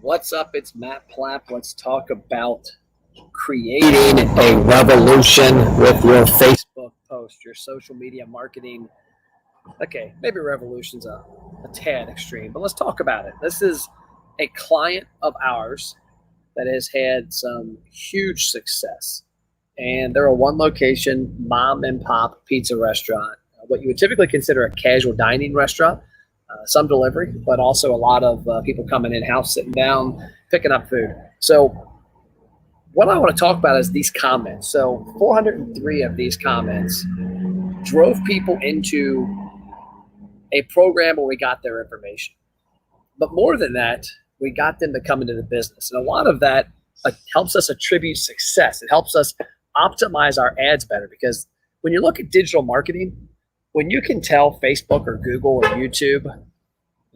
What's up? It's Matt Plapp. Let's talk about creating a revolution with your Facebook post, your social media marketing. Okay, maybe revolution's a tad extreme, but let's talk about it. This is a client of ours that has had some huge success. And they're a one location mom and pop pizza restaurant, what you would typically consider a casual dining restaurant. Some delivery, but also a lot of people coming in house, sitting down, picking up food. So what I want to talk about is these comments. So 403 of these comments drove people into a program where we got their information. But more than that, we got them to come into the business. And a lot of that helps us attribute success. It helps us optimize our ads better, because when you look at digital marketing, when you can tell Facebook or Google or YouTube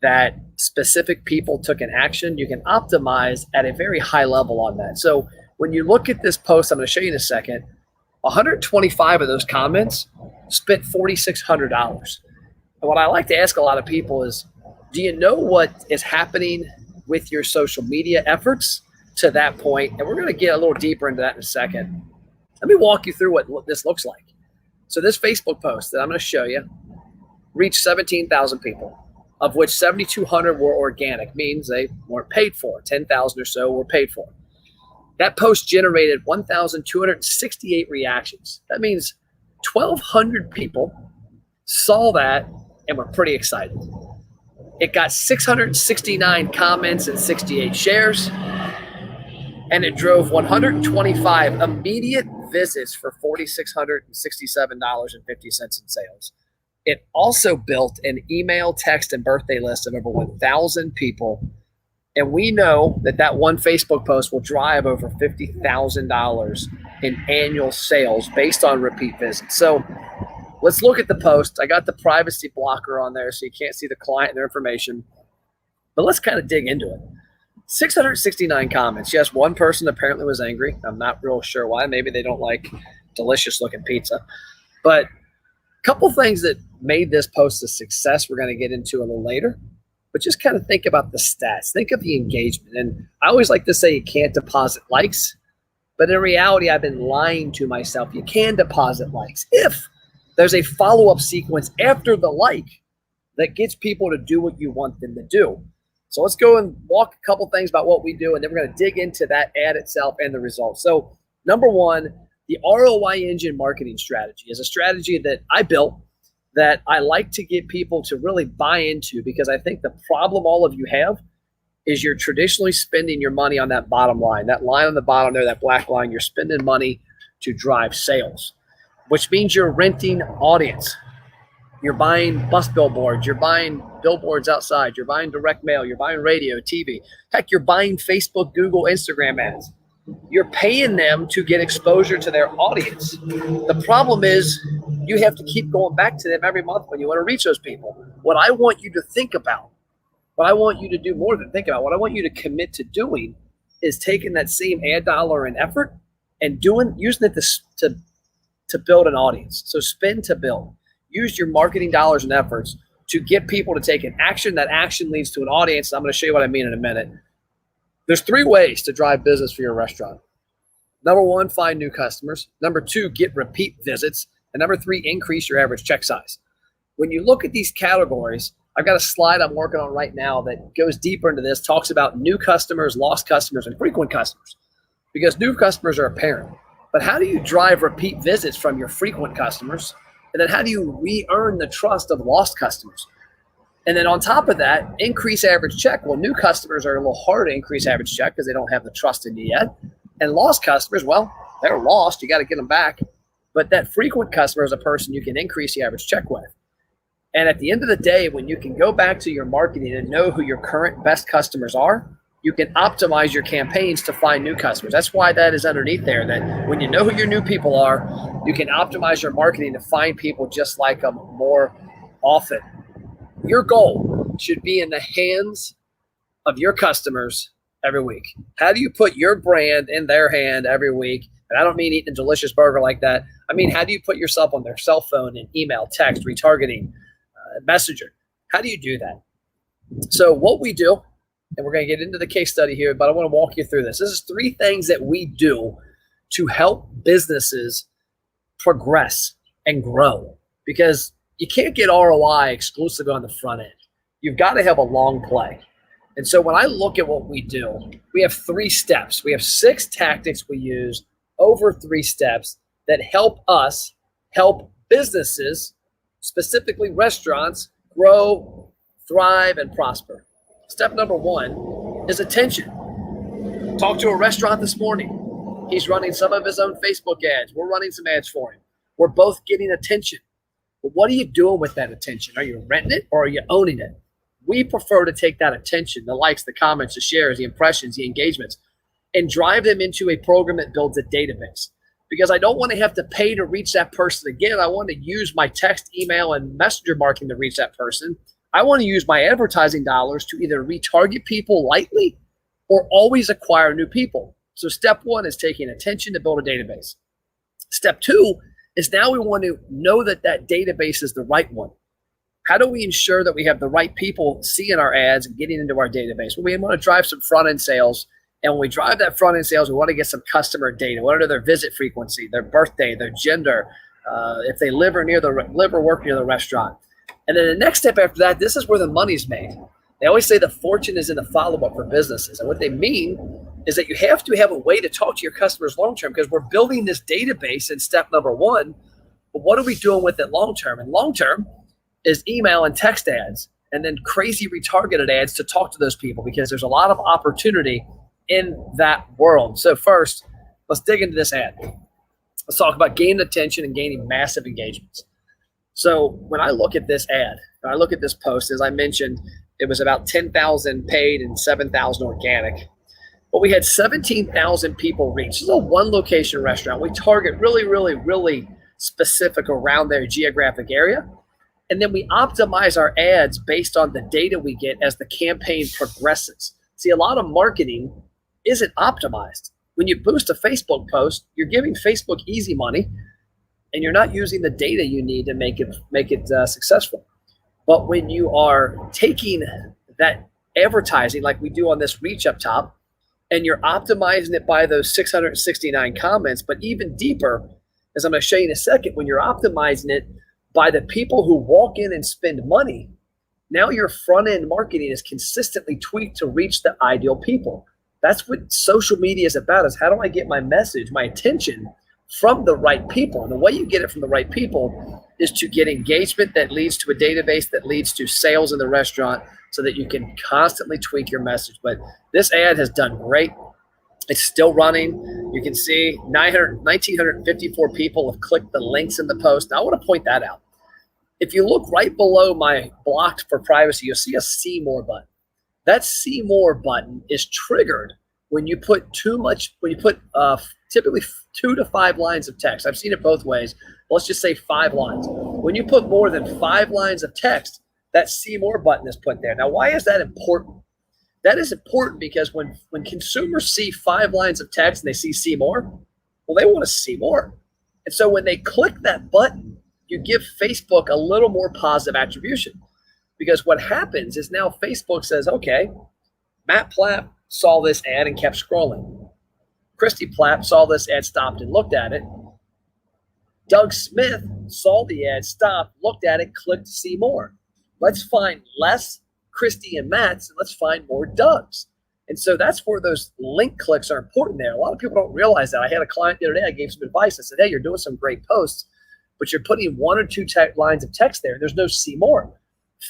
that specific people took an action, you can optimize at a very high level on that. So when you look at this post, I'm going to show you in a second, 125 of those comments spent $4,600. And what I like to ask a lot of people is, do you know what is happening with your social media efforts to that point? And we're going to get a little deeper into that in a second. Let me walk you through what this looks like. So this Facebook post that I'm going to show you reached 17,000 people, of which 7,200 were organic, means they weren't paid for. 10,000 or so were paid for. That post generated 1,268 reactions. That means 1,200 people saw that and were pretty excited. It got 669 comments and 68 shares, and it drove 125 immediate visits for $4,667.50 in sales. It also built an email, text, and birthday list of over 1,000 people. And we know that that one Facebook post will drive over $50,000 in annual sales based on repeat visits. So let's look at the post. I got the privacy blocker on there so you can't see the client and their information. But let's kind of dig into it. 669 comments. Yes, one person apparently was angry. I'm not real sure why. Maybe they don't like delicious looking pizza. But a couple things that made this post a success we're going to get into a little later. But just kind of think about the stats. Think of the engagement. And I always like to say you can't deposit likes. But in reality, I've been lying to myself. You can deposit likes if there's a follow-up sequence after the like that gets people to do what you want them to do. So let's go and walk a couple things about what we do, and then we're going to dig into that ad itself and the results. So number one, the ROI engine marketing strategy is a strategy that I built that I like to get people to really buy into, because I think the problem all of you have is you're traditionally spending your money on that bottom line, that line on the bottom there, that black line. You're spending money to drive sales, which means you're renting audience. You're buying bus billboards, you're buying billboards outside, you're buying direct mail, you're buying radio, TV. Heck, you're buying Facebook, Google, Instagram ads. You're paying them to get exposure to their audience. The problem is you have to keep going back to them every month when you want to reach those people. What I want you to think about, what I want you to do more than think about, what I want you to commit to doing is taking that same ad dollar and effort and using it to build an audience. So spend to build. Use your marketing dollars and efforts to get people to take an action. That action leads to an audience. I'm going to show you what I mean in a minute. There's 3 ways to drive business for your restaurant. Number 1, find new customers. Number 2, get repeat visits. And number 3, increase your average check size. When you look at these categories, I've got a slide I'm working on right now that goes deeper into this, talks about new customers, lost customers, and frequent customers, because new customers are apparent. But how do you drive repeat visits from your frequent customers? And then how do you re-earn the trust of lost customers? And then on top of that, increase average check. Well, new customers are a little harder to increase average check because they don't have the trust in you yet. And lost customers, well, they're lost. You got to get them back. But that frequent customer is a person you can increase the average check with. And at the end of the day, when you can go back to your marketing and know who your current best customers are, you can optimize your campaigns to find new customers. That's why that is underneath there, that when you know who your new people are, you can optimize your marketing to find people just like them more often. Your goal should be in the hands of your customers every week. How do you put your brand in their hand every week? And I don't mean eating a delicious burger like that. I mean, how do you put yourself on their cell phone and email, text, retargeting, messenger? How do you do that? So what we do and we're going to get into the case study here, but I want to walk you through this. This is 3 things that we do to help businesses progress and grow, because you can't get ROI exclusively on the front end. You've got to have a long play. And so when I look at what we do, we have 3 steps. We have 6 tactics we use over 3 steps that help us help businesses, specifically restaurants, grow, thrive, and prosper. Step number 1 is attention. Talked to a restaurant this morning. He's running some of his own Facebook ads. We're running some ads for him. We're both getting attention. But what are you doing with that attention? Are you renting it or are you owning it? We prefer to take that attention, the likes, the comments, the shares, the impressions, the engagements, and drive them into a program that builds a database. Because I don't want to have to pay to reach that person again. I want to use my text, email, and messenger marketing to reach that person. I want to use my advertising dollars to either retarget people lightly or always acquire new people. So step 1 is taking attention to build a database. Step 2 is now we want to know that that database is the right one. How do we ensure that we have the right people seeing our ads and getting into our database? Well, we want to drive some front-end sales. And when we drive that front-end sales, we want to get some customer data. What are their visit frequency, their birthday, their gender, if they live or work near the restaurant. And then the next step after that, this is where the money's made. They always say the fortune is in the follow-up for businesses. And what they mean is that you have to have a way to talk to your customers long-term, because we're building this database in step number 1. But what are we doing with it long-term? And long-term is email and text ads, and then crazy retargeted ads to talk to those people, because there's a lot of opportunity in that world. So first, let's dig into this ad. Let's talk about gaining attention and gaining massive engagements. So when I look at this ad, when I look at this post, as I mentioned, it was about 10,000 paid and 7,000 organic. But we had 17,000 people reach. This is a 1-location restaurant. We target really specific around their geographic area. And then we optimize our ads based on the data we get as the campaign progresses. See, a lot of marketing isn't optimized. When you boost a Facebook post, you're giving Facebook easy money, and you're not using the data you need to make it successful. But when you are taking that advertising like we do on this reach up top, and you're optimizing it by those 669 comments, but even deeper, as I'm going to show you in a second, when you're optimizing it by the people who walk in and spend money, now your front-end marketing is consistently tweaked to reach the ideal people. That's what social media is about, is how do I get my message, my attention from the right people? And the way you get it from the right people is to get engagement that leads to a database that leads to sales in the restaurant, so that you can constantly tweak your message. But this ad has done great. It's still running. You can see 1,954 people have clicked the links in the post. Now, I want to point that out. If you look right below my blocked for privacy, you'll see a see more button. That see more button is triggered when you put typically 2 to 5 lines of text. I've seen it both ways. Let's just say 5 lines. When you put more than 5 lines of text, that see more button is put there. Now, why is that important? That is important because when consumers see 5 lines of text and they see more, well, they want to see more. And so when they click that button, you give Facebook a little more positive attribution, because what happens is now Facebook says, okay, Matt Platt saw this ad and kept scrolling. Christy Platt saw this ad, stopped and looked at it. Doug Smith saw the ad, stopped, looked at it, clicked to see more. Let's find less Christy and Matt's, and let's find more Doug's. And so that's where those link clicks are important there. A lot of people don't realize that. I had a client the other day, I gave some advice. I said, hey, you're doing some great posts, but you're putting 1 or 2 lines of text there. There's no see more.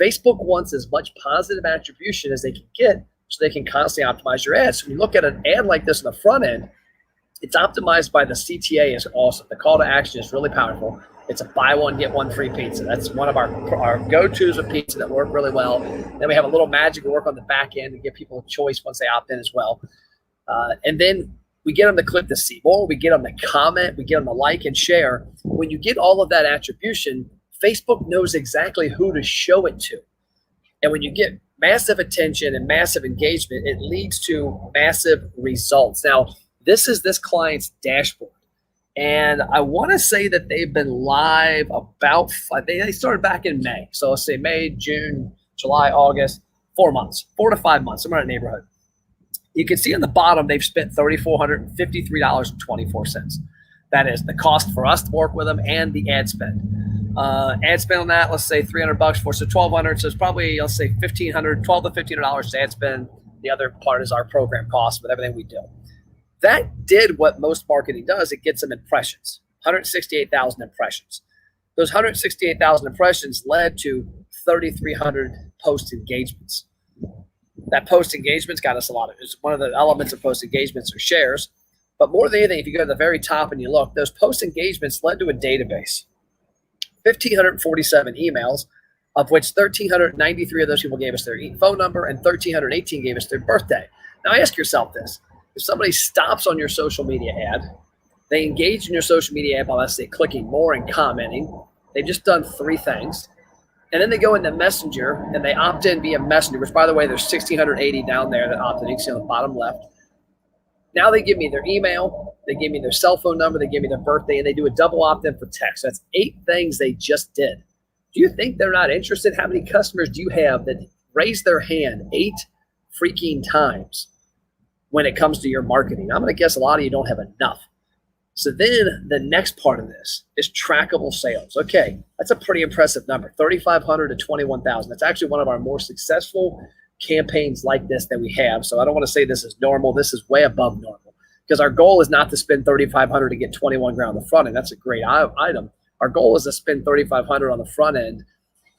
Facebook wants as much positive attribution as they can get so they can constantly optimize your ads. So when you look at an ad like this on the front end, it's optimized by the CTA is awesome. The call to action is really powerful. It's a buy one, get one free pizza. That's one of our go-tos of pizza that work really well. Then we have a little magic to work on the back end to give people a choice once they opt in as well. And then we get them to click the see more, we get them to comment, we get them to like and share. When you get all of that attribution, Facebook knows exactly who to show it to. And when you get massive attention and massive engagement, it leads to massive results. Now, this is this client's dashboard. And I want to say that they've been live about, they started back in May. So let's say May, June, July, August, 4 months, 4 to 5 months, somewhere in that neighborhood. You can see on the bottom, they've spent $3,453.24. That is the cost for us to work with them and the ad spend. Ad spend on that, let's say $300 for, so $1,200. So it's probably, let's say $1,500, $1,200 to $1,500 ad spend. The other part is our program cost with everything we do. That did what most marketing does. It gets them impressions, 168,000 impressions. Those 168,000 impressions led to 3,300 post engagements. That post engagements got us a lot of, it's one of the elements of post engagements are shares. But more than anything, if you go to the very top and you look, those post engagements led to a database, 1,547 emails, of which 1,393 of those people gave us their phone number and 1,318 gave us their birthday. Now ask yourself this. If somebody stops on your social media ad, they engage in your social media ad by, let's say, clicking more and commenting. They've just done 3 things. And then they go into Messenger and they opt in via Messenger, which, by the way, there's 1,680 down there that opted in. You can see on the bottom left. Now they give me their email, they give me their cell phone number, they give me their birthday, and they do a double opt-in for text. That's 8 things they just did. Do you think they're not interested? How many customers do you have that raise their hand 8 freaking times when it comes to your marketing? I'm going to guess a lot of you don't have enough. So then the next part of this is trackable sales. Okay, that's a pretty impressive number, 3,500 to 21,000. That's actually one of our more successful campaigns like this that we have. So I don't want to say this is normal. This is way above normal because our goal is not to spend 3,500 to get 21 grand on the front end. That's a great item. Our goal is to spend 3,500 on the front end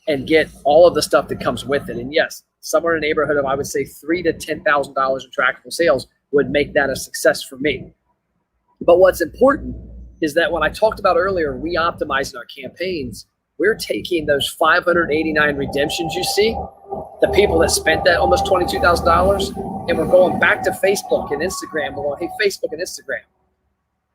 and get all of the stuff that comes with it. And yes, somewhere in the neighborhood of, I would say, $3,000 to $10,000 in trackable sales would make that a success for me. But what's important is that when I talked about earlier, re-optimizing our campaigns, we're taking those 589 redemptions you see, the people that spent that almost $22,000, and we're going back to Facebook and Instagram. We're going, hey, Facebook and Instagram.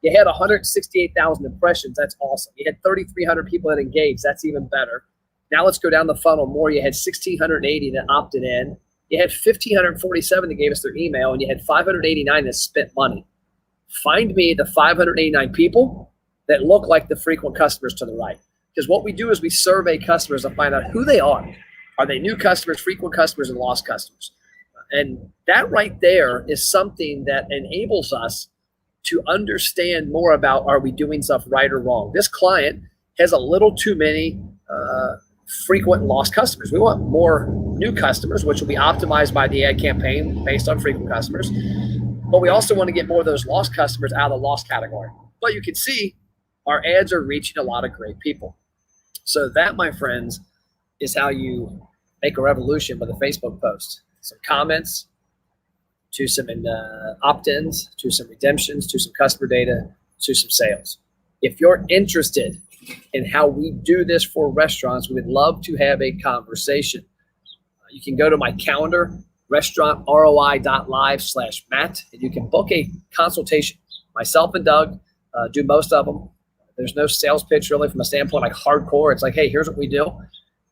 You had 168,000 impressions. That's awesome. You had 3,300 people that engaged. That's even better. Now let's go down the funnel more. You had 1,680 that opted in. You had 1,547 that gave us their email, and you had 589 that spent money. Find me the 589 people that look like the frequent customers to the right. Because what we do is we survey customers to find out who they are. Are they new customers, frequent customers, and lost customers? And that right there is something that enables us to understand more about, are we doing stuff right or wrong? This client has a little too many frequent and lost customers. We want more new customers, which will be optimized by the ad campaign based on frequent customers. But we also want to get more of those lost customers out of the lost category. But you can see our ads are reaching a lot of great people. So that, my friends, is how you make a revolution with a Facebook post. Some comments, to some opt-ins, to some redemptions, to some customer data, to some sales. If you're interested in how we do this for restaurants, we would love to have a conversation. You can go to my calendar, restaurantroi.live/Matt, and you can book a consultation. Myself and Doug do most of them. There's no sales pitch really from a standpoint like hardcore. It's like, hey, here's what we do.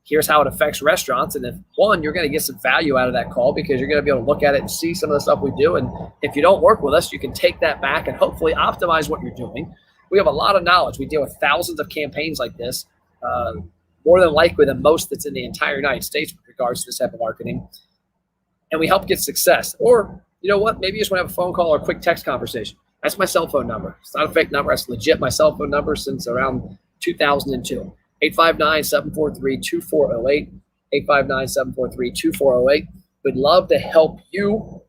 Here's how it affects restaurants. And if one, you're going to get some value out of that call because you're going to be able to look at it and see some of the stuff we do. And if you don't work with us, you can take that back and hopefully optimize what you're doing. We have a lot of knowledge. We deal with thousands of campaigns like this, more than likely than most that's in the entire United States with regards to this type of marketing. And we help get success. Or, you know what, maybe you just want to have a phone call or a quick text conversation. That's my cell phone number. It's not a fake number. It's legit my cell phone number since around 2002. 859-743-2408. 859-743-2408. We'd love to help you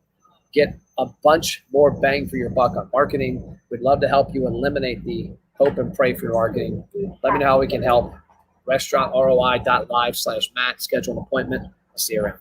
get a bunch more bang for your buck on marketing. We'd love to help you eliminate the hope and pray for your marketing. Let me know how we can help. restaurantroi.live/Matt. Schedule an appointment. I'll see you around.